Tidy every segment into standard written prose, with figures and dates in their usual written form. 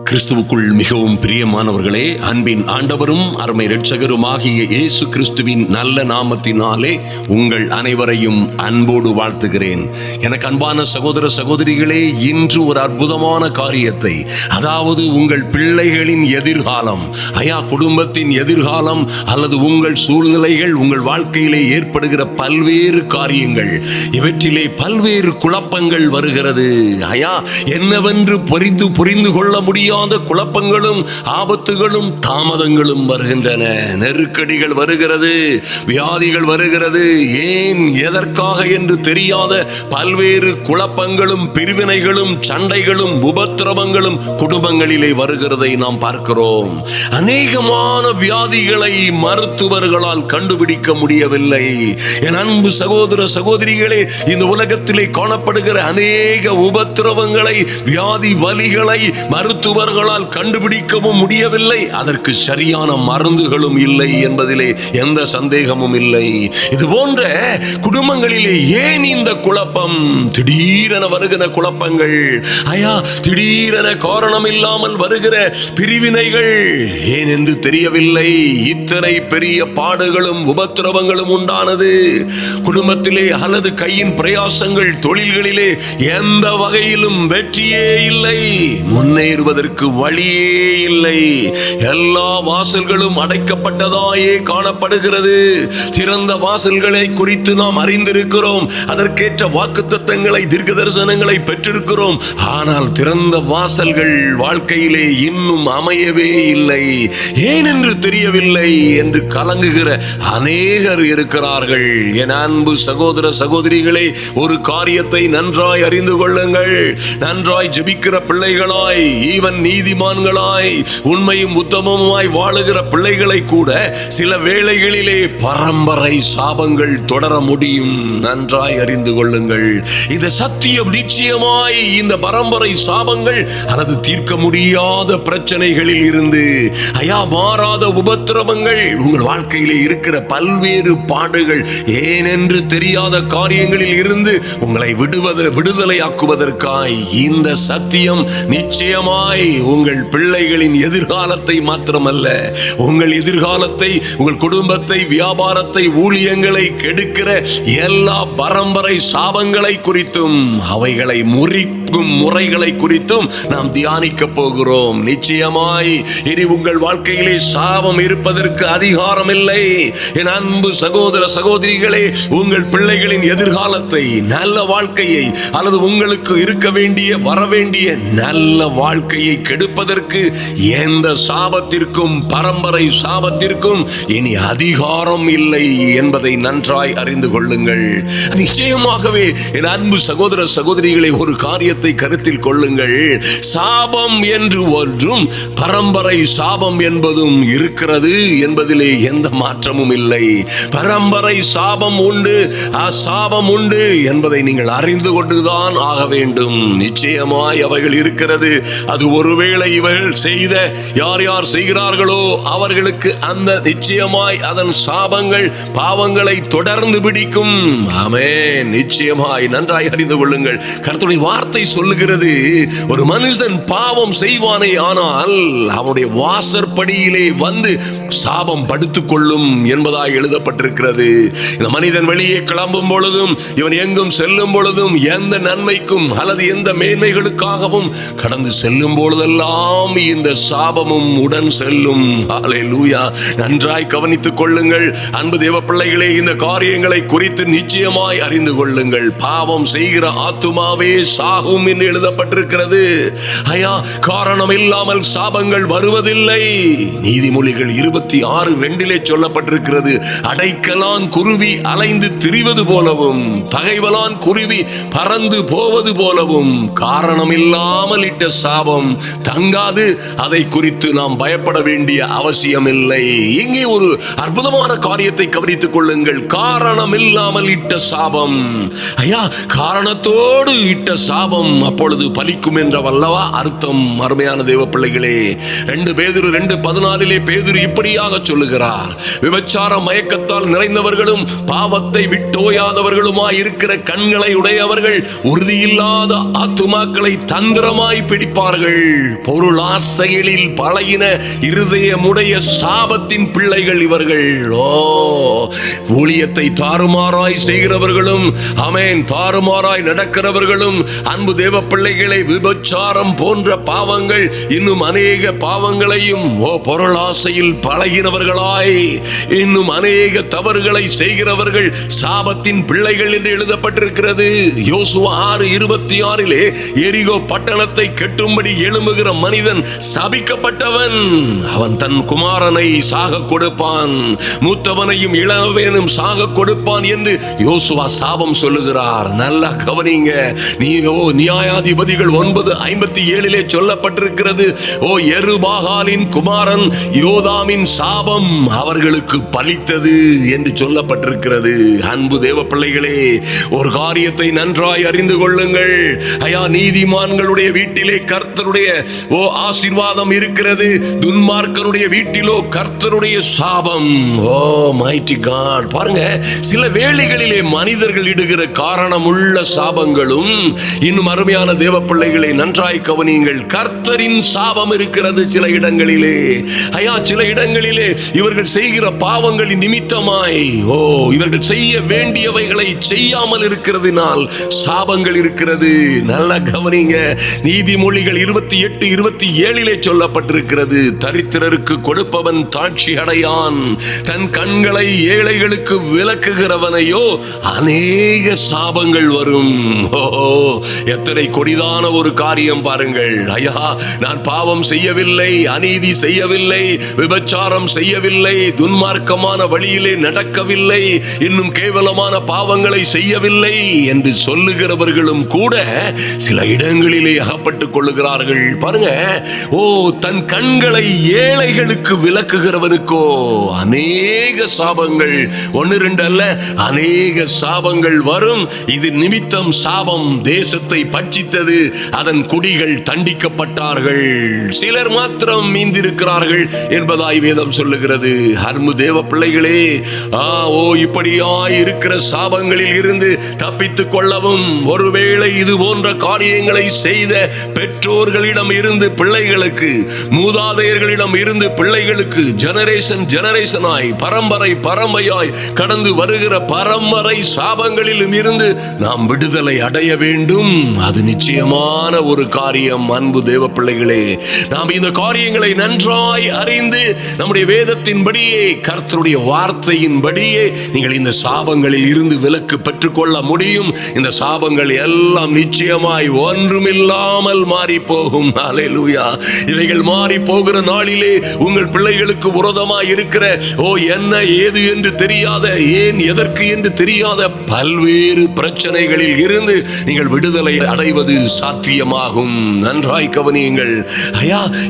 கிறிஸ்துவுக்குள் மிகவும் பிரியமானவர்களே, அன்பின் ஆண்டவரும் அருமை இரட்சகருமாகிய இயேசு கிறிஸ்துவின் நல்ல நாமத்தினாலே உங்கள் அனைவரையும் அன்போடு வாழ்த்துகிறேன். எனக்கு அன்பான சகோதர சகோதரிகளே, இன்று ஒரு அற்புதமான காரியத்தை, அதாவது உங்கள் பிள்ளைகளின் எதிர்காலம், குடும்பத்தின் எதிர்காலம் அல்லது உங்கள் சூழ்நிலைகள், உங்கள் வாழ்க்கையிலே ஏற்படுகிற பல்வேறு காரியங்கள், இவற்றிலே பல்வேறு குழப்பங்கள் வருகிறது. என்னவென்று புரிந்து கொள்ள முடியாத குழப்பங்களும் ஆபத்துகளும் தாமதங்களும் வருகின்றன. நெருக்கடிகள் வருகிறது, வியாதிகள் வருகிறது. ஏன் எதற்காக என்று தெரியாத பல்வேறு குழப்பங்களும் பிரிவினைகளும் சண்டைகளும் உபத்திரவங்களும் குடும்பங்களிலே வருகிறதை நாம் பார்க்கிறோம். அநேகமான வியாதிகளை மருத்துவர்களால் கண்டுபிடிக்க முடியவில்லை. என் அன்பு சகோதர சகோதரிகளே, இந்த உலகத்திலே காணப்படுகிற அநேக உபத்திரவங்களை, வியாதி வலிகளை மருத்துவர்களால் கண்டுபிடிக்கவும் முடியவில்லை. அதற்கு சரியான மருந்துகளும் இல்லை என்பதிலே எந்த சந்தேகமும் இல்லை. இது போன்ற குடும்பங்களிலே ஏன் இந்த குழப்பம்? திடீரென வருகிற குழப்பங்கள், திடீரென காரணம் இல்லாமல் வருகிற பிரிவினைகள் ஏன் என்று தெரியவில்லை. இத்தனை பெரிய பாடுகளும் உபத்திரவங்களும் உண்டானது குடும்பத்திலே அல்லது கையின் பிரயாசங்கள், தொழில்களிலே எந்த வகையிலும் வெற்றியே இல்லை, முன்னேறுவதற்கு வழியே இல்லை. எல்லா வாசல்களும் அடைக்கப்பட்டதாயே காணப்படுகிறது. திறந்த வாசல்களை குறித்து நாம் அறிந்திருக்கிறோம். அதற்கேற்ற வாக்குத்தத்தங்களை, தீர்க்க தரிசனங்களை பெற்றிருக்கிறோம். ஆனால் திறந்த வாசல்கள் வாழ்க்கையிலே இன்னும் அமையவே இல்லை. ஏன் என்று தெரியவில்லை என்று கலங்குகிற அநேகர் இருக்கிறார்கள். என் அன்பு சகோதர சகோதரிகளே, ஒரு காரியத்தை நன்றாய் அறிந்து கொள்ளுங்கள். நன்றாய் ஜெபிக்கிற பிள்ளைகளாய், ஈவன் நீதிமான்களாய், உண்மையும் உத்தமமாய் வாழுகிற பிள்ளைகளை கூட சில வேளைகளிலே பரம்பரை சாபங்கள் தொடர முடியும். நன்றாய் அறிந்து கொள்ளுங்கள். இந்த சத்தியம் நிச்சயமாய் இந்த பரம்பரை சாபங்கள் அல்லது தீர்க்க முடியாத பிரச்சனைகளில் இருந்து, மாறாத உபத்திரவங்கள், உங்கள் வாழ்க்கையிலே இருக்கிற பல்வேறு பாடுகள், ஏனென்று தெரியாத காரியங்களில் இருந்து உங்களை விடுதலையாக்குவதற்காய் இந்த சத்தியம் நிச்சயமாய் உங்கள் பிள்ளைகளின் எதிர்காலத்தை மாத்திரமல்ல, உங்கள் எதிர்காலத்தை, உங்கள் குடும்பத்தை, வியாபாரத்தை, ஊழியங்களை கெடுக்கிற எல்லா பரம்பரை சாபங்களை குறித்தும், அவைகளை முறிக்கும் முறைகளை குறித்தும் நாம் தியானிக்க போகிறோம். நிச்சயமாய் இனி உங்கள் வாழ்க்கையிலே சாபம் இருப்பதற்கு அதிகாரம் இல்லை. என் அன்பு சகோதர சகோதரிகளே, உங்கள் பிள்ளைகளின் எதிர்காலத்தை, நல்ல வாழ்க்கையை அல்லது உங்களுக்கு இருக்க வேண்டிய, வரவேண்டிய நல்ல வாழ்க்கையை கெடுப்பதற்கு எந்த சாபத்திற்கும், பரம்பரை சாபத்திற்கும் இனி அதிகாரம் இல்லை என்பதை நன்றாய் அறிந்து கொள்ளுங்கள். நிச்சயமாகவே என் அன்பு சகோதர சகோதரிகளை, ஒரு காரியத்தை கருத்தில் கொள்ளுங்கள். சாபம் என்று ஒன்றும் பரம்பரை சாபம் என்பதும் இருக்கிறது என்பதிலே எந்த மாற்றமும் இல்லை. பரம்பரை சாபம் உண்டு, சாபம் உண்டு என்பதை நீங்கள் அறிந்து கொண்டுதான் ஆக வேண்டும். நிச்சயமாய் அவைகள் இருக்கிறது. அது ஒருவேளை இவர்கள் செய்த, யார் யார் செய்கிறார்களோ அவர்களுக்கு அந்த நிச்சயமாய் அதன் சாபங்கள், பாவங்களை தொடர்ந்து பிடிக்கும். ஆமென். நிச்சயமாய் நன்றாய் அறிந்து கொள்ளுங்கள். கர்த்தருடைய வார்த்தை சொல்லுகிறது, ஒரு மனுஷன் பாவம் செய்வானே ஆனால் அவனுடைய வாசற்படியிலே வந்து சாபம் படுத்துக் கொள்ளும் என்பதாய் எழுதப்பட்டிருக்கிறது. இந்த மனிதன் வெளியே கிளம்பும் பொழுதும், இவன் எங்கும் செல்லும் பொழுதும், எந்த நன்மைக்கும் அல்லது எந்த மேன்மைகளுக்காகவும் கடந்து செல்லும் பொழுதெல்லாம் இந்த சாபமும் உடன் செல்லும். ஹல்லேலூயா. நன்றாய் கவனித்துக் கொள்ளுங்கள் அன்பு தேவ பிள்ளைகளே. இந்த காரியங்களை குறித்து நிச்சயமாய் அறிந்து கொள்ளுங்கள். பாவம் செய்கிற ஆத்துமாவே சாகும் என்று எழுதப்பட்டிருக்கிறது. காரணம் இல்லாமல் சாபங்கள் வருவதில்லை. நீதிமொழிகள் 26:2 சொல்லப்பட்டிருக்கிறது, அடைக்கலான் குருவி அலைந்து திரிவது போலவும், பகைவலான் குருவி பறந்து போவது போலவும் காரணம் இல்லாமல் இட்ட சாபம் தங்காது. அதை குறித்து நாம் பயப்பட வேண்டிய அவசியம் இல்லை. இங்கே ஒரு அற்புதமான காரியத்தை கவனித்துக் கொள்ளுங்கள். காரணம் இல்லாமல் இட்ட சாபம், காரணத்தோடு இட்ட சாபம் அப்பொழுது பலிக்கும் என்ற வல்லவா அர்த்தம். அருமையான தேவ பிள்ளைகளே, 2 பேதுரு 14 பேதுரு இப்படியாக சொல்லுகிறார், விபச்சார மயக்கத்தால் நிறைந்தவர்களும் பாவத்தை விட்டோயாதவர்களுமாய் இருக்கிற கண்களை உடையவர்கள் உறுதியில்லாத ஆத்துமாக்களை தந்திரமாய் பிடிப்பார்கள். பொருள் ஆசைகளில் பழகின இருதயமுடைய சாபத்தின் பிள்ளைகள் இவர்கள். ஊழியத்தை தாறுமாறாய் செய்கிறவர்களும், ஆமென், தாறுமாறாய் நடக்கிறவர்களும், அன்பு தேவ பிள்ளைகளை, விபச்சாரம் போன்ற பாவங்கள், இன்னும் அநேக பாவங்களையும் பொருளாசையில் பழகினவர்களாய் இன்னும் அநேக தவறுகளை செய்கிறவர்கள் சாபத்தின் பிள்ளைகள் என்று எழுதப்பட்டிருக்கிறது. யோசுவா 6:26 எரிகோ பட்டணத்தை கெட்டும்படி எழும்புகிற மனிதன் சபிக்கப்பட்டவன், அவன் தன் குமாரனை சாக கொடுப்பான், மூத்தவனையும் இளவனும் சாக கொடுப்பான் என்று யோசுவா சாபம் சொல்லுகிறார். நல்லா கவனிங்க. நியாயாதிபதிகள் 9:57 சொல்லப்பட்டிருக்கிறது, யெருபாகாலின் குமாரன் யோதாமின் சாபம் அவர்களுக்கு பலித்தது என்று சொல்லப்பட்டிருக்கிறது. அன்பு தேவ பிள்ளைகளே, ஒரு காரியத்தை நன்றாய் அறிந்து கொள்ளுங்கள். நீதிமான்களுடைய வீட்டிலே கர்த்தருடைய ஆசீர்வாதம் இருக்கிறது, துன்மார்க்கருடைய வீட்டிலோ கர்த்தருடைய சாபம். Mighty God. பாருங்க, சில வேளைகளிலே மனிதர்கள் இடுகிற காரணமுள்ள சாபங்களும், இன்னும் அருமையான தேவ பிள்ளைகளை நன்றாய் கவனியுங்கள், கர்த்தரின் சாபம் இருக்கிறது சில இடங்களிலே. சில இடங்களிலே இவர்கள் செய்கிற பாவங்களின் நிமித்தமாய் இவர்கள் செய்ய வேண்டியவைகளை செய்யாமல் இருக்கிறதினால் சாபங்கள் இருக்கிறது. நல்ல கவனிங்க. நீதிமொழிகள் 28:27 சொல்லப்பட்டிருக்கிறது, தரித்திரருக்கு கொடுப்பவன் தாட்சி அடையான், தன் கண்களை ஏழைகளுக்கு விலக்குகிறவனையோ அநேக சாபங்கள் வரும். எத்தனை கொடிதான ஒரு காரியம் பாருங்கள். நான் பாவம் செய்யவில்லை, அநீதி செய்யவில்லை, விபச்சாரம் செய்யவில்லை, துன்மார்க்கமான வழியிலே நடக்கவில்லை, இன்னும் கேவலமான பாவங்களை செய்யவில்லை என்று சொல்லுகிறவர்களும் கூட சில இடங்களிலே அகப்பட்டுக் கொள்ளுகிறார்கள். பாருங்க, தன் கண்களை ஏழைகளுக்கு விலக்குகிறவனுக்கோ அநேக சாபங்கள், 1-2 அல்ல, அநேக சாபங்கள் வரும். இது நிமித்தம் சாபம் தேசத்தை பட்சித்தது, அதன் குடிகள் தண்டிக்கப்பட்டார்கள், சிலர் மாத்திரம் மீந்திருக்கிறார்கள் என்பதாய் வேதம் சொல்லுகிறது. அன்பு தேவ பிள்ளைகளே, இப்படியாய் இருக்கிற சாபங்களில் இருந்து தப்பித்துக் கொள்ளவும், ஒருவேளை இது போன்ற காரியங்களை செய்த பெற்றோர்களிடம் இருந்து பிள்ளைகளுக்கு, மூதாதையர்களிடம் இருந்து பிள்ளைகளுக்கு, ஜெனரேஷனாய் பரம்பரையாய் கடந்து வருகிற பரம்பரை சாபங்களிலும் இருந்து நாம் விடுதலை அடைய வேண்டும். அது நிச்சயமான ஒரு காரியம். அன்பு தேவ பிள்ளைகளே, நாம் இந்த காரியங்களை நன்றாய் அறிந்து நம்முடைய வேதத்தின்படியே, கர்த்தருடைய வார்த்தையின்படியே நீங்கள் இந்த சாபங்களில் இருந்து விலக்கு பெற்றுக்கொள்ள முடியும். இந்த சாபங்கள் எல்லாம் நிச்சயமாய் ஒன்றுமில்லாமல் மாறி போகும். அல்லேலூயா. இவைகள் மாறி போகிற நாளிலே உங்கள் பிள்ளைகளுக்கு விரோதமாய் இருக்கிற என்ன ஏது என்று தெரியாத, ஏன் எதற்கு என்று தெரியாத பல்வேறு பிரச்சனைகளில் இருந்து நீங்கள் விடுதலை அடைவது சாத்தியமாகும். நன்றாய் கவனியுங்கள்.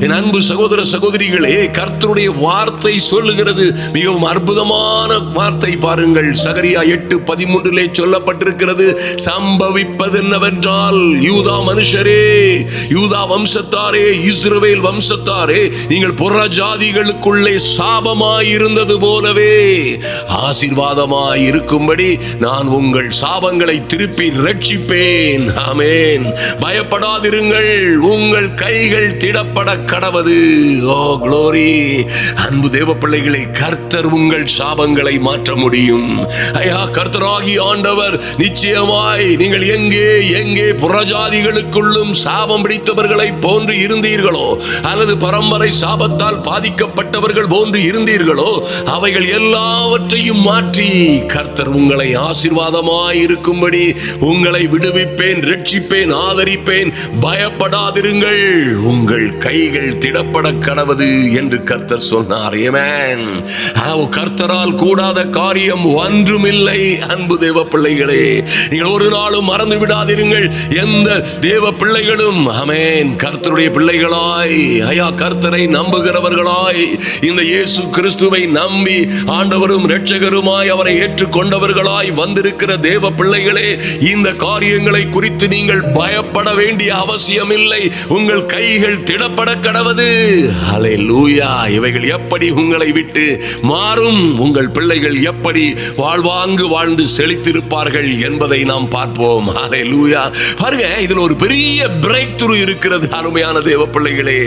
என் அன்பு சகோதர சகோதரிகளே, கர்த்தருடைய வார்த்தை சொல்லுகிறது மிகவும் அற்புதமான வார்த்தை. பாருங்கள், சகரியா 8:13 சொல்லப்பட்டிருக்கிறது, சம்பவிப்பது என்னவென்றால், யூதா மனுஷரே, யூதா வம்சத்தாரே, இஸ்ரவேல் வம்சத்தாரே, நீங்கள் புற ஜாதிகளுக்குள்ளே சாபமாய் இருந்தது போலவே ஆசீர்வாதமாய் இருக்கும்படி நான் உங்கள் சாபங்களை திருப்பி ரட்சிப்பேன். ஆமென். பயப்படாதிருங்கள், உங்கள் கைகள் திடப்பட கடவது. க்ளோரி. அன்பு தேவ பிள்ளைகளை, கர்த்தர் உங்கள் சாபங்களை மாற்ற முடியும். கர்த்தராகி ஆண்டவர் நிச்சயமாய் நீங்கள் எங்கே புறஜாதிகளுக்குள்ளும் சாபம் பிடித்தவர்களை போன்று இருந்தீர்களோ, அல்லது பரம்பரை சாபத்தால் பாதிக்கப்பட்டவர்கள் போன்று இருந்தீர்களோ, அவைகள் எல்லாவற்றையும் மாற்றி கர்த்தர் உங்களை ஆசீர்வாதமாய் இருக்கும்படி உங்களை விடுவிப்பேன், ரட்சிப்பேன், ஆதரிப்பேன். பயப்படாதிருங்கள், உங்கள் கைகள் திடப்பட கடவது என்று கர்த்தர் சொன்னார். ஆமென். கர்த்தரால் கூடாத காரியம் ஒன்றுமில்லை. அன்பு தேவ பிள்ளைகளே, நீங்கள் ஒரு நாளும் மறந்து விடாதிருங்கள். எந்த தேவ பிள்ளைகளும் ஆமென் கர்த்தருடைய பிள்ளைகளாய், கர்த்தரை நம்புகிறவர்களாய், இந்த இயேசு கிறிஸ்துவை நம்பி ஆண்டவரும் இரட்சகருமாய் அவரை ஏற்றுக்கொண்டவர்களாய் வந்திருக்கிற தேவ பிள்ளைகளே, இந்த காரியங்களை குறித்து நீங்கள் பயப்பட வேண்டிய அவசியம் இல்லை. உங்கள் கைகள் திடப்பட கடவது. ஹல்லேலூயா. இவைகள் எப்படி உங்களை விட்டு மாறும், உங்கள் பிள்ளைகள் எப்படி வாழ்வாங்கு வாழ்ந்து செழித்திருப்பார்கள் என்பதை நாம் பார்ப்போம். ஹல்லேலூயா. பாருங்க, இதுல ஒரு பெரிய பிரேக் த்ரூ இருக்கிறது. அருமையான தேவ பிள்ளைகளே,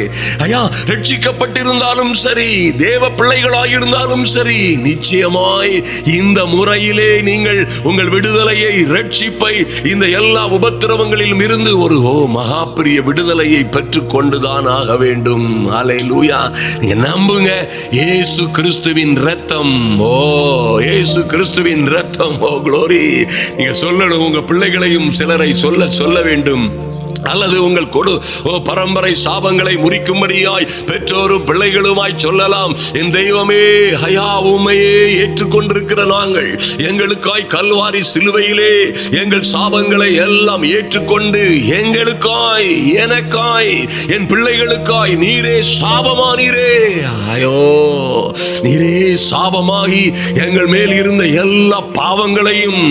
ஐயா, ரட்சிக்கப்பட்டிருந்தாலும் சரி, தேவ பிள்ளைகளாயிருந்தாலும் சரி, நிச்சயமாய் இந்த முறையிலே நீங்கள் உங்கள் விடுதலையை, ரட்சிப்பை, இந்த எல்லா உபத்திரவங்களிலும் இருந்து ஒரு மகா பெரிய விடுதலையை பெற்றுக் கொண்டுதான் ஆக வேண்டும். ஹல்லேலூயா. நீங்க நம்புங்க, இயேசு கிறிஸ்துவின் இரத்தம், இயேசு கிறிஸ்துவின் இரத்தம், glory. நீங்க சொல்லணும், உங்க பிள்ளைகளையும் சிலரை சொல்ல வேண்டும். அல்லது உங்கள் பரம்பரை சாபங்களை முறிக்கும்படியாய் பெற்றோரும் பிள்ளைகளுமாய் சொல்லலாம், என் தெய்வமே, ஐயா, உம்மையே ஏற்றுக்கொண்டிருக்கிற நாங்கள் எங்களுக்காய் கல்வாரி சிலுவையிலே எங்கள் சாபங்களை எல்லாம் ஏற்றுக்கொண்டு எங்களுக்காய், எனக்காய், என் பிள்ளைகளுக்காய் நீரே சாபமானீரே. ஐயோ, நீரே சாபமாகி எங்கள் மேல் இருந்த எல்லா பாவங்களையும்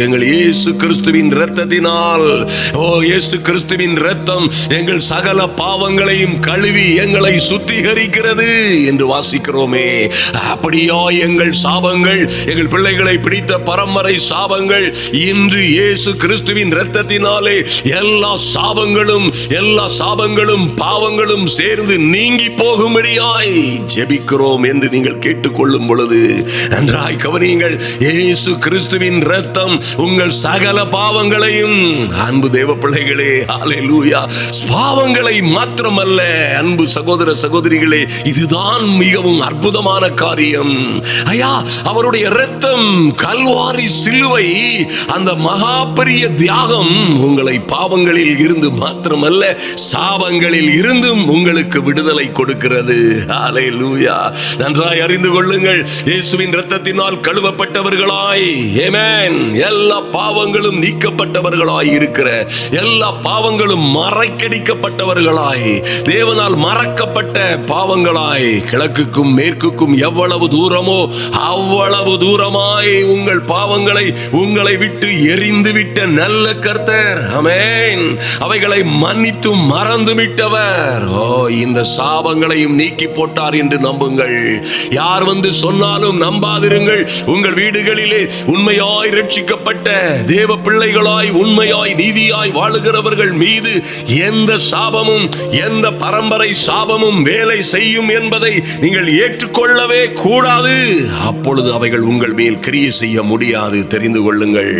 எங்கள் இயேசு கிறிஸ்துவின் இரத்தத்தினால், இயேசு கிறிஸ்துவின் இரத்தம் எங்கள் சகல பாவங்களையும் கழுவி எங்களை சுத்திகரிக்கிறது என்று வாசிக்கிறோமே. அப்படியா எங்கள் சாபங்கள், எங்கள் பிள்ளைகளை பிடித்த பரம்பரை சாபங்கள் இன்று இயேசு கிறிஸ்துவின் இரத்தத்தினாலே எல்லா சாபங்களும் பாவங்களும் சேர்ந்து நீங்கி போகும்படியாய் ஜெபிக்கிறோம் என்று நீங்கள் கேட்டுக்கொள்ளும் பொழுது நன்றாய் கவனியுங்கள். இயேசு கிறிஸ்துவின் இரத்தம் உங்கள் சகல பாவங்களையும், அன்பு தேவ பிள்ளைகளே, ஹல்லேலூயா, பாவங்களை மாத்திரமல்ல, அன்பு சகோதர சகோதரிகளே, இதுதான் மிகவும் அற்புதமான காரியம். ஐயா, அவருடைய இரத்தம், கல்வாரி சிலுவை, அந்த மகா பெரிய தியாகம் உங்களை பாவங்களில் இருந்து மாத்திரமல்ல, சாபங்களில் இருந்தும் உங்களுக்கு விடுதலை கொடுக்கிறது. ஹல்லேலூயா. நன்றாய் அறிந்து கொள்ளுங்கள், இயேசுவின் இரத்தத்தினால் கழுவப்பட்டவர்களாய், ஆமென், எல்லா பாவங்களும் நீக்கப்பட்டவர்களாய் இருக்கிற, எல்லா பாவங்களும் மறைக்கடிக்கப்பட்டவர்களாய், தேவனால் மறக்கப்பட்ட பாவங்களாய், கிழக்குக்கும் மேற்குக்கும் எவ்வளவு தூரமோ அவ்வளவு தூரமாய் உங்கள் பாவங்களை உங்களை விட்டு எரிந்துவிட்ட நல்ல கர்த்தர், ஆமென், அவைகளை மன்னித்து மறந்துவிட்டவர், இந்த சாபங்களையும் நீக்கி போட்டார் என்று நம்புங்கள். யார் வந்து சொன்னாலும் நம்பாதிருங்கள். உங்கள் வீடுகளிலே உண்மையாய் ரட்சிக்கப்பட்ட தேவ பிள்ளைகளாய், உண்மையாய் நீதியாய் வாழுகிறவர்கள் மீது எந்த சாபமும், எந்த பரம்பரை சாபமும் வேலை செய்யும் என்பதை நீங்கள் ஏற்றுக்கொள்ளவே கூடாது. அப்பொழுது அவைகள் உங்கள் மேல் கிரியை செய்ய முடியாது. தெரிந்து கொள்ளுங்கள்,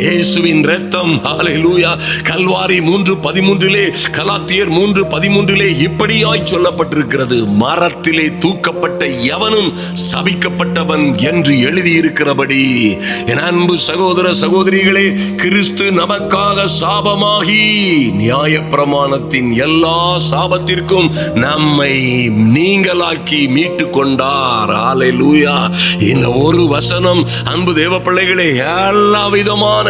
இயேசுவின் இரத்தம், ஹல்லேலூயா, கல்வாரி 3:13, கலாத்தியர் 3:13 இப்படியாய் சொல்லப்பட்டிருக்கிறது, மரத்திலே தூக்கப்பட்ட எவனும் சபிக்கப்பட்டவன் என்று எழுதியிருக்கிறபடி. என் அன்பு சகோதர சகோதரிகளே, கிறிஸ்து நமக்காக சாபமாகி நியாயப்பிரமாணத்தின் எல்லா சாபத்திற்கும் நம்மை நீங்களாக்கி மீட்டு கொண்டார். ஹல்லேலூயா. இந்த ஒரு வசனம், அன்பு தேவ பிள்ளைகளே, எல்லா விதமான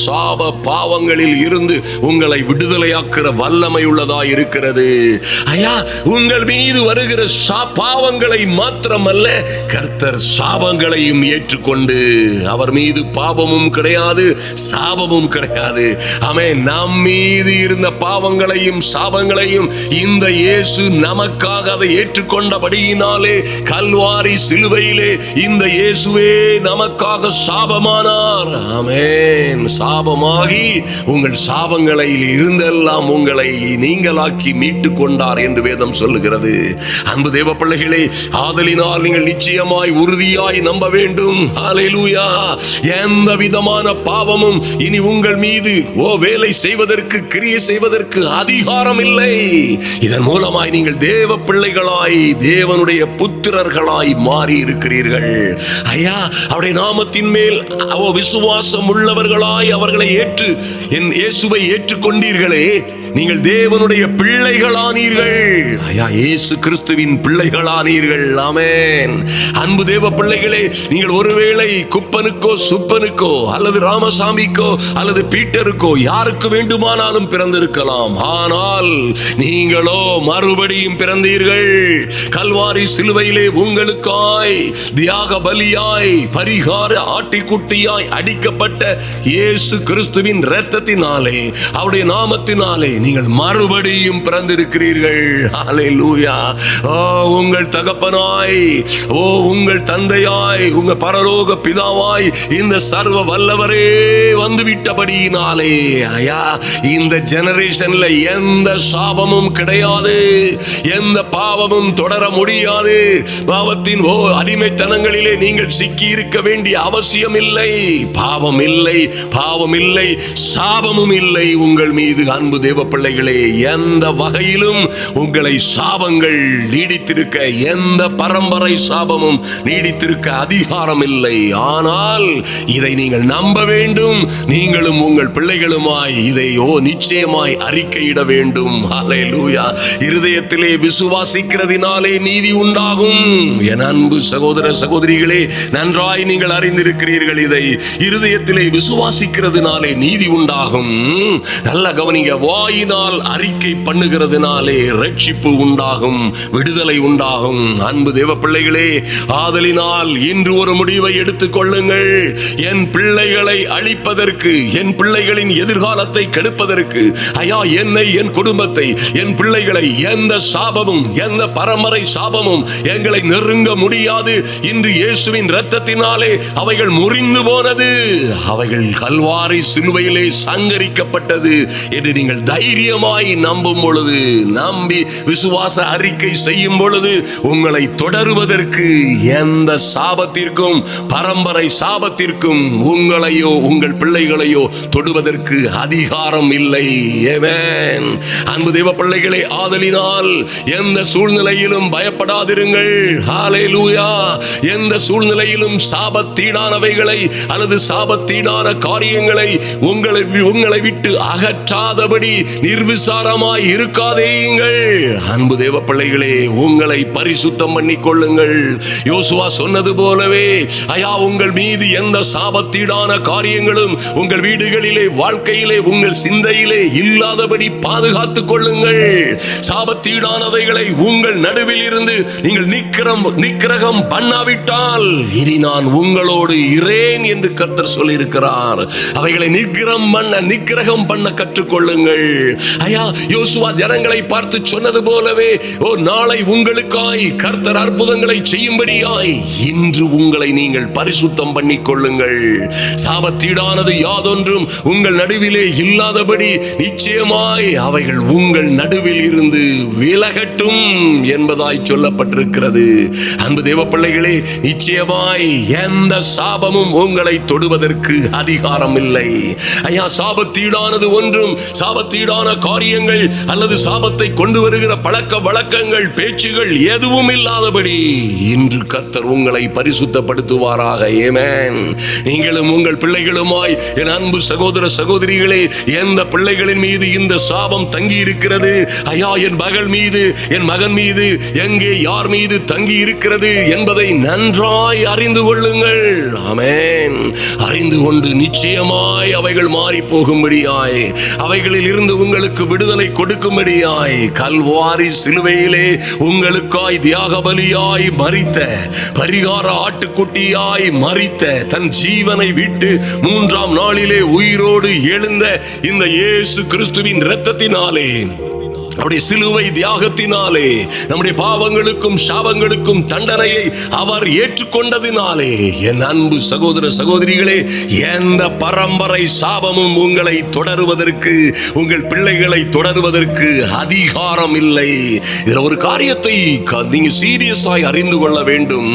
சாப பாவங்களில் இருந்து உங்களை விடுதலையாக்குற வல்லமை உள்ளதாய் இருக்கிறது. ஐயா, உங்கள் மீது வருகிற பாவங்களை மாத்திரமல்ல, கர்த்தர் சாபங்களையும் ஏற்றுக்கொண்டு, அவர் மீது பாவமும் கிடையாது, சாபமும் கிடையாது. ஆமென். நம் மீது இருந்த பாவங்களையும் சாபங்களையும் இந்த இயேசு நமக்காக அதை ஏற்றுக்கொண்டபடியினாலே, கல்வாரி சிலுவையிலே இந்த இயேசுவே நமக்காக சாபமானார். ஆமென். சாபமாகி உங்கள் சாபங்களில் இருந்தெல்லாம் உங்களை நீங்களாக்கி மீட்டு கொண்டார் என்று வேதம் சொல்லுகிறது. அன்பு தேவ பிள்ளைகளே, ஆதலினால் நீங்கள் நிச்சயமாய் உறுதியாய் நம்ப வேண்டும். ஹல்லேலூயா. எந்த விதமான பாவமும் இனி உங்கள் மீது வேலை செய்வதற்கு, கிரியை செய்வதற்கு அதிகாரம் இல்லை. இதன் மூலமாய் நீங்கள் தேவ பிள்ளைகளாய், தேவனுடைய புத்திரர்களாய் மாறி இருக்கிறீர்கள். ஐயா, அவருடைய நாமத்தின் மேல் விசுவாசம் உள்ளவர்களாய் அவர்களை ஏற்று, என் இயேசுவை ஏற்றுக்கொண்டீர்களே, நீங்கள் தேவனுடைய பிள்ளைகளானீர்கள். ஐயா, இயேசு கிறிஸ்துவின் பிள்ளைகளானீர்கள். ஆமென். அன்பு தேவ பிள்ளைகளே, நீங்கள் ஒருவேளை குப்பனுக்கோ சுப்பனுக்கோ அல்லது ராமசாமிக்கோ அல்லது பீட்டருக்கோ யாருக்கு வேண்டுமானாலும் பிறந்திருக்கலாம். ஆனால் நீங்களோ மறுபடியும் பிறந்தீர்கள். கல்வாரி சிலுவையிலே உங்களுக்காய் தியாக பலியாய், பரிகார ஆட்டிக்குட்டியாய் அடிக்கப்பட்ட இயேசு கிறிஸ்துவின் இரத்தத்தினாலே, அவருடைய நாமத்தினாலே நீங்கள் மறுபடியும் பிறந்திருக்கிறீர்கள். ஹல்லேலூயா. உங்கள் தகப்பனாய், உங்கள் தந்தையாய், உங்க பரலோக பிதாவாய் இந்த சர்வ வல்லவரே வந்துவிட்டபடியினாலே ஐயா இந்த ஜெனரேஷன்ல எந்த சாபமும் கிடையாது, எந்த பாவமும் தொடர முடியாது. பாவத்தின் அடிமைத்தனங்களிலே நீங்கள் சிக்கி இருக்க வேண்டிய அவசியம் இல்லை. பாவம் இல்லை, பாவம் இல்லை, சாபமும் இல்லை உங்கள் மீது. அன்பு தேவ பிள்ளைகளே, எந்த வகையிலும் உங்களை சாபங்கள் நீடித்திருக்க, எந்த பரம்பரை சாபமும் நீடித்திருக்க அதிகாரம் இல்லை. ஆனால் இதை நீங்கள் நம்ப வேண்டும். நீங்களும் உங்கள் பிள்ளைகளுமாய் இதை நிச்சயமாய் அறிக்கையிட வேண்டும். ஹல்லேலூயா. இருதயத்திலே விசுவாசிக்கிறதினாலே நீதி உண்டாகும். என் அன்பு சகோதர சகோதரிகளே, நன்றாய் நீங்கள் அறிந்திருக்கிறீர்கள். இதை இருதயத்திலே விசுவாசிக்கிறதுனாலே நீதி உண்டாகும். நல்ல கவனிங்க. வாயினால் அறிக்கை பண்ணுகிறதுனாலே ரட்சிப்பு உண்டாகும், விடுதலை உண்டாகும். அன்பு தேவ பிள்ளைகளே, ஆதலினால் இன்று ஒரு முடிவை எடுத்துக் கொள்ளுங்கள். என் பிள்ளைகளை அழிப்பதற்கு, என் பிள்ளைகளின் எதிர்காலத்தை கெடுப்பதற்கு, ஐயா என்னை, என் குடும்பத்தை, என் பிள்ளைகளை எந்த சாபமும், எந்த பரம்பரை சாபமும் எங்களை நெருங்க முடியாது. இன்று இயேசுவின் இரத்தத்தினாலே அவைகள் முறிந்து போனது. அவைகள் கல்வாரி சிலுவையிலே சங்கரிக்கப்பட்டது என்று நீங்கள் தைரியமாய் நம்பும் பொழுது, நம்பி விசுவாச அறிக்கை செய்யும் பொழுது, உங்களை தொடருவதற்கு எந்த சாபத்திற்கும், பரம்பரை சாபத்திற்கும் உங்களையோ உங்கள் பிள்ளைகளையோ தொடுவதற்கு அதிகாரம் இல்லை. ஆமென். அன்பு தேவ பிள்ளைகளே, ஆதலினால் எந்த சூழ்நிலையிலும் பயப்படாதிருங்கள். ஹல்லேலூயா. எந்த சூழ்நிலையிலும் சாபத்தீடானவைகளை அல்லது சாபத்தீடான காரியங்களை உங்களை விட்டு அகற்றாதபடி நிர்விசாரமாய் இருக்காதேயுங்கள். அன்பு தேவ பிள்ளைகளே, உங்களை பரிசுத்தம் பண்ணிக் கொள்ளுங்கள். யோசுவா சொன்னது போலவே ஐயா உங்கள் மீது எந்த சாபத்தீடான காரியங்களும் உங்கள் வீடுகளிலே, வாழ்க்கையிலே, உங்கள் சிந்தையிலே இல்லாதபடி பாதுகாத்துக் கொள்ளுங்கள். சாபத்தீடானவைகளை உங்கள் நடுவில் இருந்து நீங்கள் நிக்கிரகம் பண்ணாவிட்டால் இனி நான் உங்களோடு இரேன் என்று கர்த்தர் சொல்லியிருக்கிறார். அவைகளை நிக்கிரகம் பண்ண கற்றுக்கொள்ளுங்கள். ஐயா யோசுவா ஜனங்களை பார்த்து சொன்னது போலவே, நாளை உங்களுக்காய் கர்த்தர் அற்புதங்களை செய்யும்படியாய் இன்று உங்களை நீங்கள் பரிசுத்தம் பண்ணிக் கொள்ளுங்கள். சாபத்தீடானது யாதொன்றும் உங்கள் நடுவிலே இல்லாதபடி நிச்சயமாய் அவைகள் உங்கள் நடுவில் இருந்து விலகட்டும் என்பதாய் சொல்லப்பட்டிருக்கிறது. அன்பு தேவ பிள்ளைகளே, நிச்சயமாய் எந்த சாபமும் உங்களை தொடுவதற்கு அதிகாரம் இல்லை. ஐயா சாபத்தீடானது ஒன்றும், சாபத்தீடான காரியங்கள் அல்லது சாபத்தை கொண்டு வருகிற பழக்க வழக்கங்கள், பேச்சுகள் எதுவும் இல்லாதபடி இன்று கர்த்தர் உங்களை பரிசுத்தப்படுத்துவாராக. ஆமென். நீங்களும் உங்கள் பிள்ளைகளுமாய் என் அன்பு சகோதர சகோதரிகளே, எந்த பிள்ளைகளின் மீது இந்த சாபம் தங்கி இருக்கிறது, ஐயா என் மகள் மீது, என் மகன் மீது, எங்கே யார் மீது தங்கி இருக்கிறது என்பதை நன்றாய் அறிந்து கொள்ளுங்கள். ஆமென். அறிந்து கொண்டு நிச்சயமாய் அவைகள் மாறி போகும்படியாய், அவைகளில் இருந்து உங்களுக்கு விடுதலை கொடுக்கும்படியாய் கல்வாரி சிலுவையிலே உங்களுக்காய் தியாக பலியாய் மரித்த, பரிகார ஆட்டுக்குட்டியாய் மரித்த, தன் ஜீவனை விட்டு 3ஆம் நாளிலே உயிரோடு எழுந்த இந்த இயேசு கிறிஸ்துவின் இரத்தத்தினாலே, அவருடைய சிலுவை தியாகத்தினாலே நம்முடைய பாவங்களுக்கும் சாபங்களுக்கும் தண்டனையை அவர் ஏற்றுக்கொண்டதினாலே, என் அன்பு சகோதர சகோதரிகளே, எந்த பரம்பரை சாபமும் உங்களை தொடருவதற்கு, உங்கள் பிள்ளைகளை தொடருவதற்கு அதிகாரம் இல்லை. இதுல ஒரு காரியத்தை நீங்க சீரியஸாய் அறிந்து கொள்ள வேண்டும்.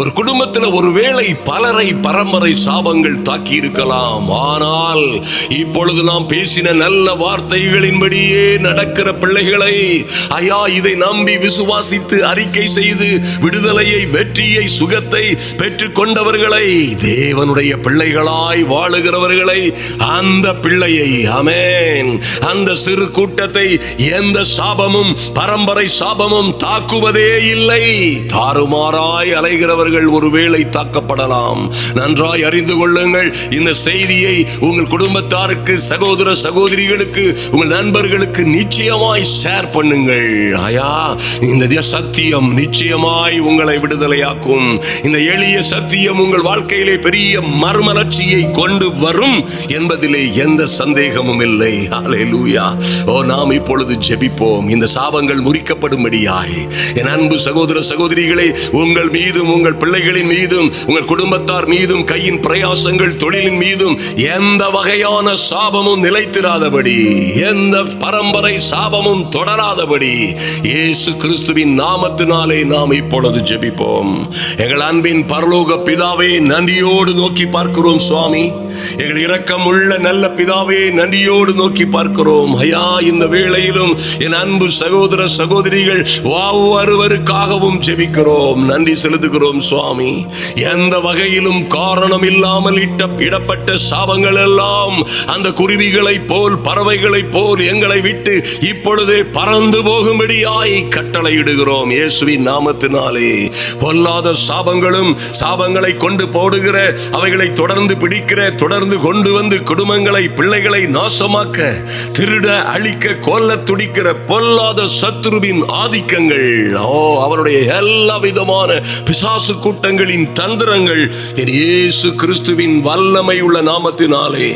ஒரு குடும்பத்தில் ஒருவேளை பலரை பரம்பரை சாபங்கள் தாக்கி இருக்கலாம். ஆனால் இப்பொழுது நாம் பேசின நல்ல வார்த்தைகளின்படியே நடக்கிற பிள்ளைகளை, ஐயா இதை நம்பி விசுவாசித்து அறிக்கை செய்து விடுதலையை, வெற்றியை, சுகத்தை பெற்றுக் கொண்டவர்களை, தேவனுடைய பிள்ளைகளாய் வாழுகிறவர்களை, அந்த பிள்ளையை, ஆமென், அந்த சிறு கூட்டத்தை எந்த சாபமும், பரம்பரை சாபமும் தாக்குவதே இல்லை. தாறுமாறாய் அலைகிறவர்கள் ஒருவேளை தாக்கப்படலாம். நன்றாய் அறிந்து கொள்ளுங்கள். இந்த செய்தியை உங்கள் குடும்பத்தாருக்கு, சகோதர சகோதரிகளுக்கு, உங்கள் நண்பர்களுக்கு நிச்சயமாய் அதிகமாய் ஷேர் பண்ணுங்கள். ஐயா, இந்த சத்தியம் நிச்சயமாய் உங்களை விடுதலையாக்கும். இந்த எளிய சத்தியம் உங்கள் வாழ்க்கையிலே பெரிய மறுமலர்ச்சியை கொண்டு வரும் என்பதிலே எந்த சந்தேகமும் இல்லை. ஹல்லேலூயா. நாம் இப்பொழுது ஜெபிப்போம். இந்த சாபங்கள் முறிக்கப்படும்படியாய் என் அன்பு சகோதர சகோதரிகளே, உங்கள் மீதும் உங்கள் பிள்ளைகளின் மீதும் உங்கள் குடும்பத்தார் மீதும் கையின் பிரயாசங்கள் தொழிலின் மீதும் எந்த வகையான சாபமும் நிலைத்திராதபடி, எந்த பரம்பரை சாபமும் தொடராதபடி இயேசு கிறிஸ்துவின் நாமத்தினாலே நாம் இப்பொழுது ஜெபிப்போம். எங்கள் அன்பின் பரலோக பிதாவே, நன்றியோடு நோக்கி பார்க்கிறோம் சுவாமி. எங்கள் இரக்கம் உள்ள நல்ல பிதாவே, நன்றியோடு நோக்கி பார்க்கிறோம். ஐயா, இந்த வேளையிலும் என் அன்பு சகோதர சகோதரிகள் ஒவ்வொருவருக்காகவும் ஜெபிக்கிறோம், நன்றி செலுத்துகிறோம் சுவாமி. எந்த வகையிலும் காரணம் இல்லாமல் இடப்பட்ட சாபங்கள் எல்லாம் அந்த குருவிகளை போல் பறவைகளை போல் எங்களை விட்டு இப்பொழுதே பறந்து போகும்படியாய் கட்டளையிடுகிறோம் இயேசுவின் நாமத்தினாலே. பொல்லாத சாபங்களும் சாபங்களை கொண்டு போடுகிற, அவைகளை தொடர்ந்து பிடிக்கிற, தொடர்ந்து கொண்டு வந்து குடும்பங்களை பிள்ளைகளை நாசமாக்க, திருட அழிக்க, கொல்ல துடிக்கிற பொல்லாத சத்துருவின் ஆதிக்கங்கள், அவருடைய எல்லா விதமான பிசாசு கூட்டங்களின் தந்திரங்கள் இயேசு கிறிஸ்துவின் வல்லமை உள்ள நாமத்தினாலே,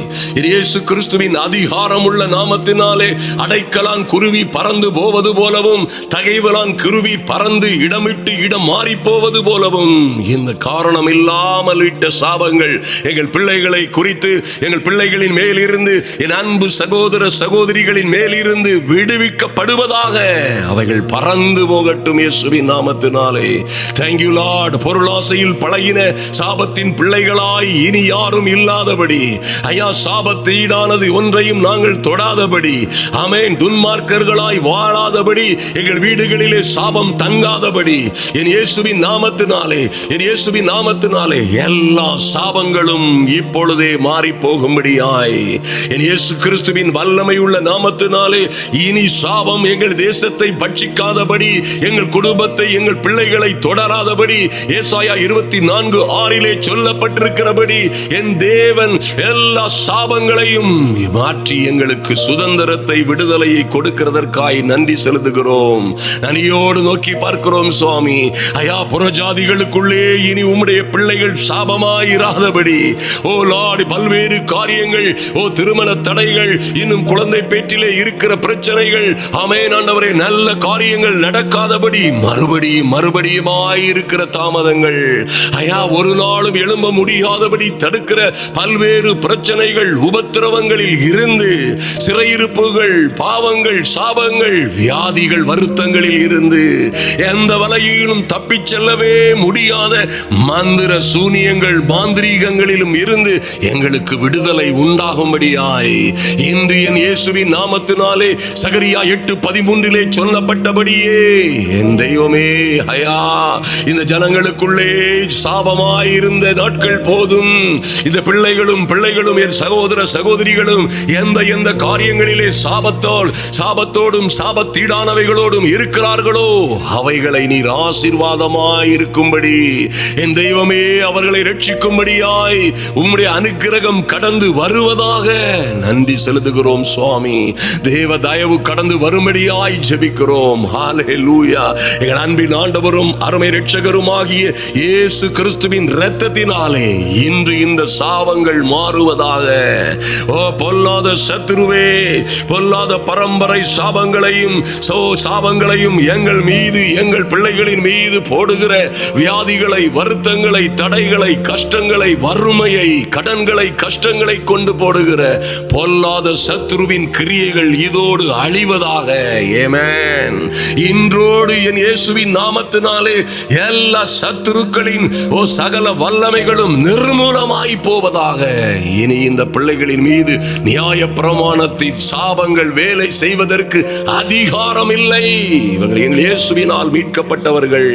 இயேசு கிறிஸ்துவின் அதிகாரம் உள்ள நாமத்தினாலே அடைக்கலான் குருவி பறந்து போவது போலவும், தகைவலான் குருவி பறந்து இடமிட்டு இடம் மாறி போவது போலவும் இந்த காரணம் இல்லாமல் இட்ட சாபங்கள் எங்கள் பிள்ளைகளை குறித்து, எங்கள் பிள்ளைகளின் மேலிருந்து, என் அன்பு சகோதர சகோதரிகளின் மேலிருந்து விடுவிக்கப்படுவதாக அவைகள் பறந்து போகட்டும் இயேசுவின் நாமத்தினாலே. Thank you Lord. பொருளாசையில் பழகின சாபத்தின் பிள்ளைகளாய் இனி யாரும் இல்லாதபடி, ஐயா, சாபத்து ஈடானது ஒன்றையும் நாங்கள் தொடாதபடி, ஆமென், துன்மார்க்கர்களாய் வாழாதபடி, எங்கள் வீடுகளிலே சாபம் தங்காதபடி, என் இயேசுவின் நாமத்தினாலே, என் இயேசுவின் நாமத்தினாலே எல்லா சாபங்களும் இப்பொழுதே மாறி போகும்படியாய், என் இயேசு கிறிஸ்துவின் வல்லமை உள்ள நாமத்தினாலே இனி சாபம் எங்கள் தேசத்தை பட்சிக்காதபடி, எங்கள் குடும்பத்தை, எங்கள் பிள்ளைகளை தொடராதபடி, ஏசாயா 24:6 சொல்லப்பட்டிருக்கிறபடி என் தேவன் எல்லா சாபங்களையும் மாற்றி எங்களுக்கு சுதந்திரத்தை, விடுதலையை கொடுக்கிறதற்காய் நன்றி செலுத்துகிறோம். நன்றியோடு நோக்கி பார்க்கிறோம் சுவாமி. ஐயா, புறஜாதிகளுக்குள்ளே இனி உம்முடைய பிள்ளைகள் சாபமாயிராதபடி, ஓ லார்ட், பல்வேறு காரியங்கள், ஓ திருமண தடைகள், இன்னும் குழந்தை பேற்றிலே இருக்கிற பிரச்சனைகள், ஆமென் ஆண்டவரே, நல்ல காரியங்கள் நடக்காதபடி மறுபடியுமாய் இருக்கிற தாமதங்கள், ஐயா, ஒரு நாளும் எழும்ப முடியாதபடி தடுக்கிற பல்வேறு பிரச்சனைகள், உபத்திரவங்களில் இருந்து, சிறையிருப்புகள், பாவங்கள், சாபங்கள், வியாதிகள், வருத்தங்களில் இருந்து, எந்த வலையிலும் தப்பிச் செல்லவே முடியாத மந்திர சூனியங்கள், மாந்திரீகங்களிலும் இருந்து எங்களுக்கு விடுதலை உண்டாகும்படியாய் இன்று என் இயேசுவின் நாமத்தினாலே சகரியா 8:13 சொல்லப்பட்டபடியே என் தெய்வமே, ஐயா, இந்த ஜனங்களுக்குள்ளே சாபமாயிருந்த நாட்கள் போதும். இந்த பிள்ளைகளும் என் சகோதர சகோதரிகளும் எந்த காரியங்களிலே சாபத்தோடும் சாபத்தீடானவைகளோடும் இருக்கிறார்களோ அவைகளை நீர் ஆசீர்வாதமாய் இருக்கும்படி, என் தெய்வமே, அவர்களை ரட்சிக்கும்படியாய் உம்முடைய அனுக்கிரகம் கடந்து வருவதாக நன்றி செலுத்துகிறோம் சுவாமி. தேவ தயவு கடந்து வரும்படியாய் ஜெபிக்கிறோம். ஹல்லேலூயா. எங்கள் அன்பின் ஆண்டவரும் அருமை இரட்சகருமாகிய இயேசு கிறிஸ்துவின் இரத்தத்தினாலே இன்று இந்த சாபங்கள் மாறுவதாக. ஓ பொல்லாத சத்துருவே, பொல்லாத பரம்பரை சாபங்களையும் எங்கள் மீது, எங்கள் பிள்ளைகளின் மீது போடுகிற வியாதிகளை, வருத்தங்களை, தடைகளை, கஷ்டங்களை, வறுமையை, கடன்களை, கஷ்டங்களை கொண்டு போடுகிற பொல்லாத சத்துருவின் கிரியைகள் இதோடு அழிவதாக. ஆமென். இன்றோடு என் இயேசுவின் நாமத்தினாலே எல்லா சத்துருக்களின் சகல வல்லமைகளும் நிர்மூலமாய் போவதாக. இனி இந்த பிள்ளைகளின் மீது நியாய பிரமாணத்தின் சாபங்கள் வேலை செய்வதற்கு அதிகாரம் இல்லை. இவர்கள் எங்கள் இயேசுவினால் மீட்கப்பட்டவர்கள்,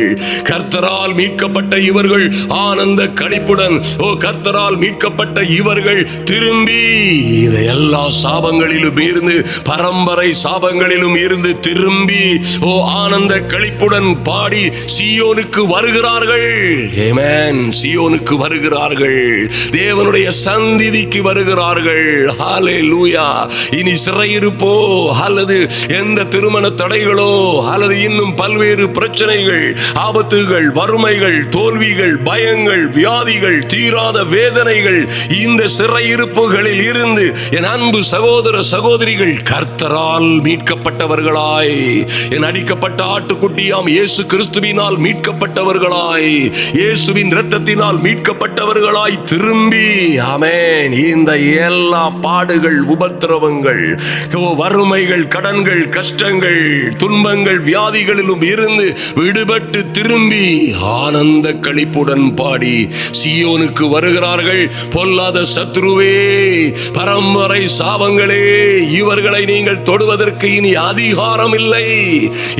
கர்த்தரால் மீட்கப்பட்ட இவர்கள் ஆனந்த களிப்புடன், கர்த்தரால் மீட்கப்பட்ட இவர்கள் திரும்பி இந்த எல்லா சாபங்களிலும் இருந்து, பரம்பரை சாபங்களிலும் இருந்து திரும்பி ஆனந்த களிப்புடன் பாடி சீயோனுக்கு வருகிறார்கள். ஆமென். சீயோனுக்கு வருகிறார்கள், தேவனுடைய சந்நிதிக்கு வருகிறார்கள். ஹல்லேலூயா. இனி சிறையிருப்போ அல்லது எந்த திருமண தடைகளோ அல்லது இன்னும் பல்வேறு பிரச்சனைகள், ஆபத்துகள், வறுமைகள், தோல்விகள், பயங்கள், வியாதிகள், தீராத வேதனைகள், இந்த சிறையிருப்புகளில் இருந்து என் அன்பு சகோதர சகோதரிகள் கர்த்தரால் மீட்கப்பட்டவர்களாய், என் அடிக்கப்பட்ட ஆட்டுக்குட்டியாம் இயேசு கிறிஸ்துவினால் மீட்கப்பட்டவர்களாய், இயேசுவின் இரத்தத்தினால் மீட்கப்பட்டவர்களாய் திரும்பி, ஆமென், இந்த எல்லா பாடுகள், உபத்திரவங்கள், வறுமைகள், கடன்கள், கஷ்டங்கள், துன்பங்கள், வியாதிகளிலும் இருந்து விடுபட்டு திரும்பி ஆனந்த களிப்புடன் பாடி சீயோனுக்கு வருகிறார்கள். பொல்லாத சத்ருவே, பரம்பரை சாபங்களே, இவர்களை நீங்கள் தொடுவதற்கு இனி அதிகாரம் இல்லை.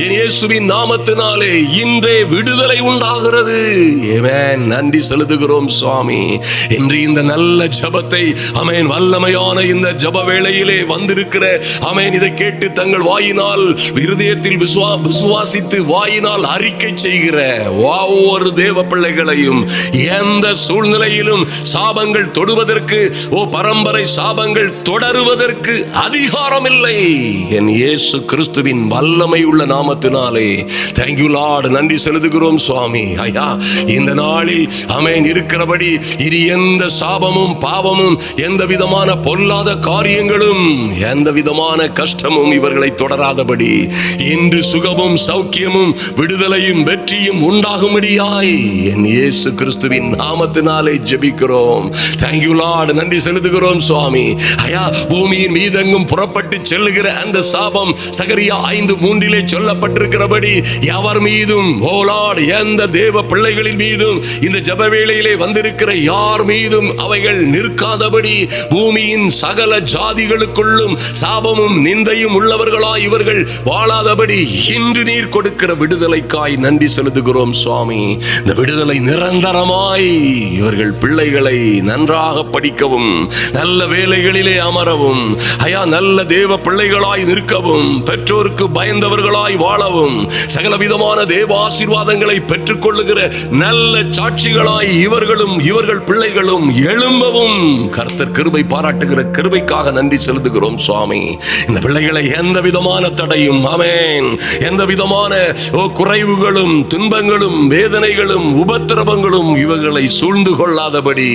என் இயேசுவின் நாமத்தினாலே இன்றே விடுதலை உண்டாகிறது. ஆமென். நன்றி செலுத்துகிறோம் சுவாமி. இன்று இந்த நல்ல ஜபத்தை, ஆமென், வல்லமையான இந்த ஜப வேளையிலே வந்திருக்கிற, ஆமென், இதை கேட்டு தங்கள் வாயினால் இருதயத்தில் விசுவாசித்து வாயினால் அறிக்கை செய்கிற ஒவ்வொரு தேவ பிள்ளைகளையும் எந்த சூழ்நிலையிலும் சாபங்கள் தொடுவதற்கு, பரம்பரை சாபங்கள் தொடருவதற்கு அதிகாரம் இல்லை. என் இயேசு கிறிஸ்துவின் வல்லமை உள்ள நாமத்தினாலே thank you Lord. நன்றி செலுத்துகிறோம் சுவாமி. ஐயா, இந்த நாளில் ஆமென் இருக்கிறபடி இனி எந்த சாபமும் பாவமும், எந்த விதமான பொல்லாத காரியங்களும், எந்த விதமான கஷ்டமும் இவர்களை தொடராதபடி இன்று சுகமும் சௌக்கியமும் விடுதலையும் வெற்றியும் உண்டாகும்படியாய் என் இயேசு கிறிஸ்துவின் நாமத்தினாலே ஜெபிக்கிறோம். thank you Lord. நன்றி செலுத்துகிறோம் சுவாமி. ஐயா, பூமியின் மீதெங்கும் புறப்பட்டு செல்லுகிற அந்த சாபம் சகரியா 5:3 சொல்லப்பட்டிருக்கிறபடி எவர் மீதும், ஓ லார்ட், எந்த தேவ பிள்ளைகளின் மீதும், இந்த ஜப வேளையிலே வந்திருக்கிற யார் மீதும் அவைகள் நிற்காதபடி பூமியின் சகல ஜாதிகளுக்குள்ளும் சாபமும் நிந்தையும் உள்ளவர்களாய் இவர்கள் வாழாதபடி இன்று நீர் கொடுக்கிற விடுதலைக்காய் நன்றி செலுத்துகிறோம் சுவாமி. இந்த விடுதலை நிரந்தரமாய் இவர்கள் பிள்ளைகளை நன்றாக படிக்கவும், நல்ல வேலைகளிலே அமரவும், ஐயா, நல்ல தேவ பிள்ளைகளாய் நிற்கவும், பெற்றோருக்கு பயந்தவர்களாய் வாழவும், சகல விதமான தேவ ஆசீர்வாதங்களை பெற்றுக் கொள்ளுகிற நல்ல சாட்சிகளாய் இவர்களும் இவர்கள் பிள்ளைகளும் எழும்பவும் கர்த்தர் கிருபை பாராட்டுகிற கிருபைக்காக நன்றி செலுத்துகிறோம் சுவாமி. இந்த பிள்ளைகளை எந்த விதமான தடையும், ஆமென், எந்த விதமான குறைவுகளும், துன்பங்களும், வேதனைகளும், உபத்திரவங்களும் இவர்களை சூழ்ந்து கொள்ளாதபடி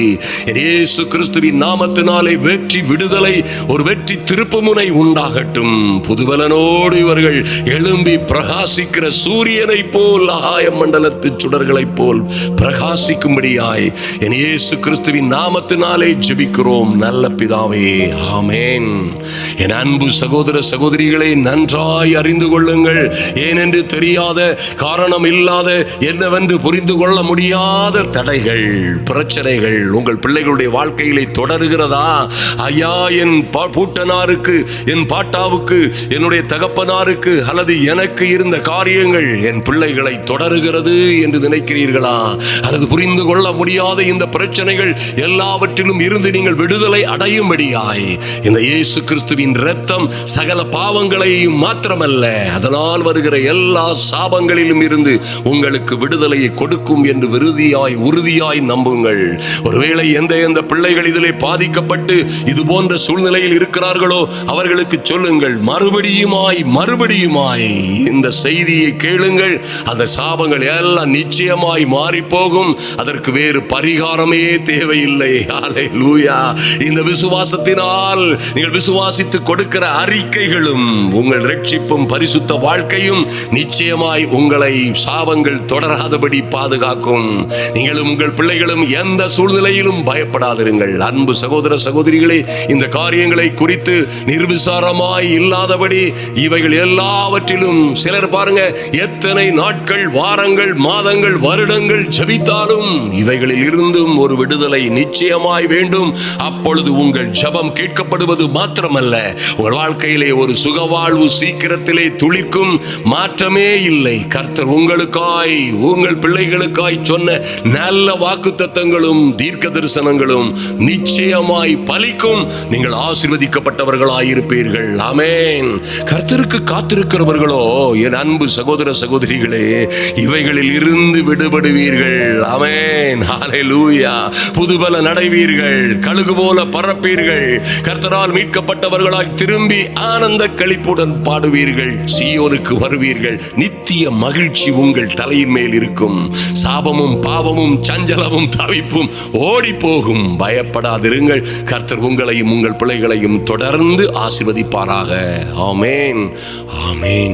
இயேசு கிறிஸ்துவின் நாமத்தினாலே வெற்றி, விடுதலை, ஒரு வெற்றி திருப்புமுனை உண்டாகட்டும். புதுபலனோடு இவர்கள் எழும்பி பிரகாசிக்கிற சூரியனை போல், ஆகாய மண்டலத்து சுடர்களைப் போல் பிரகாசிக்கும்படியாய் என் இயேசு கிறிஸ்துவின் நாமத்தினாலே ஜெபிக்கிறோம் நல்ல பிதாவே. ஆமென். என் அன்பு சகோதர சகோதரிகளை நன்றாய் அறிந்து கொள்ளுங்கள். ஏனென்று தெரியாத, காரணம் இல்லாத, என்னவென்று புரிந்து கொள்ள முடியாத தடைகள், பிரச்சனைகள் உங்கள் பிள்ளைகளுடைய வாழ்க்கையிலே தொடருகிறதா? ஐயா, என் பூட்டனாருக்கு, என் பாட்டாவுக்கு, என்னுடைய தகப்பனாருக்கு அல்லது எனக்கு இருந்த காரியங்கள் என் பிள்ளைகளை தொடருகிறது என்று நினைக்கிறீர்களா? அல்லது புரிந்து கொள்ள முடியாத இந்த பிரச்சனைகள் எல்லாவற்றிலும் இருந்து நீங்கள் விடுதலை அடையும்படியாய் இந்த இயேசு கிறிஸ்துவின் இரத்தம் சகல பாவங்களையும் மாத்திரமல்ல, அதனால் வருகிற எல்லா சாபங்களிலும் இருந்து உங்களுக்கு விடுதலையை கொடுக்கும் என்று உறுதியாய் நம்புங்கள். ஒருவேளை எந்த பிள்ளைகள் இதிலே பாதிக்கப்பட்டு இது போன்ற சூழ்நிலையில் இருக்கிறார்களோ அவர்களுக்கு சொல்லுங்கள், மறுபடியுமாய் இந்த செய்தியை கேளுங்கள். அந்த சாபங்கள் எல்லாம் நிச்சயமாய் மாறி போகும். அதற்கு வேறு பரிகாரமே தேவையில்லை. ஹல்லேலூயா. இந்த விசுவாசத்தினால் நீங்கள் விசுவாசித்து கொடுக்கிற அறிக்கைகளும் உங்கள் ரட்சிப்பும் பரிசுத்த வாழ்க்கையும் நிச்சயமாய் உங்களை சாபங்கள் தொடராதபடி பாதுகாக்கும். நீங்களும் உங்கள் பிள்ளைகளும் எந்த சூழ்நிலையிலும் பயப்படாதிருங்கள். அன்பு சகோதர சகோதரிகளே, இந்த காரியங்களை குறித்து நிர்விசாரமாய் இல்லாதபடி இவைகள் எல்லாவற்றிலும் சிலர் பாருங்க, எத்தனை நாட்கள், வாரங்கள், மாதங்கள், வருடங்கள் ஜெபித்தாலும் இவைகளில் இருந்தும் ஒரு விடுதலை நிச்சயமாய் வேண்டும். அப்பொழுது உங்கள் ஜெபம் கேட்கப்படுவது மாத்திரமல்ல, உங்கள் வாழ்க்கையிலே ஒரு சுகவாழ்வு சீக்கிரத்திலே துளிர்க்கும். மாற்றமே இல்லை. கர்த்தர் உங்களுக்காய், உங்கள் பிள்ளைகளுக்காய் சொன்ன நல்ல வாக்குத்தத்தங்களும் தீர்க்க தரிசனங்களும் தரிசனங்களும் நிச்சயமாய் பலிக்கும். நீங்கள் ஆசீர்வதிக்கப்பட்டவர்களாயிருப்பீர்கள். ஆமென். கர்த்தருக்கு காத்திருக்கிறவர்களோ, என் அன்பு சகோதர சகோதரிகளே, இவைகளில் இருந்து விடுபடுவீர்கள். ஆமென். ஹல்லேலூயா. புதுபல நடைவீர்கள், கழுகு போல பறப்பீர்கள். கர்த்தரால் மீட்கப்பட்டவர்களாய் திரும்பி ஆனந்த களிப்புடன் பாடுவீர்கள். சீயோனுக்கு வருவீர்கள். நித்திய மகிழ்ச்சி உங்கள் தலையின் மேல் இருக்கும். சாபமும் பாவமும் சஞ்சலமும் தவிப்பும் ஓடி போகும். பயப்படாதிருங்கள். கர்த்தர் உங்களையும் உங்கள் பிள்ளைகளையும் தொடர்ந்து ஆசீர்வதிப்பாராக. ஆமென். ஆமென்.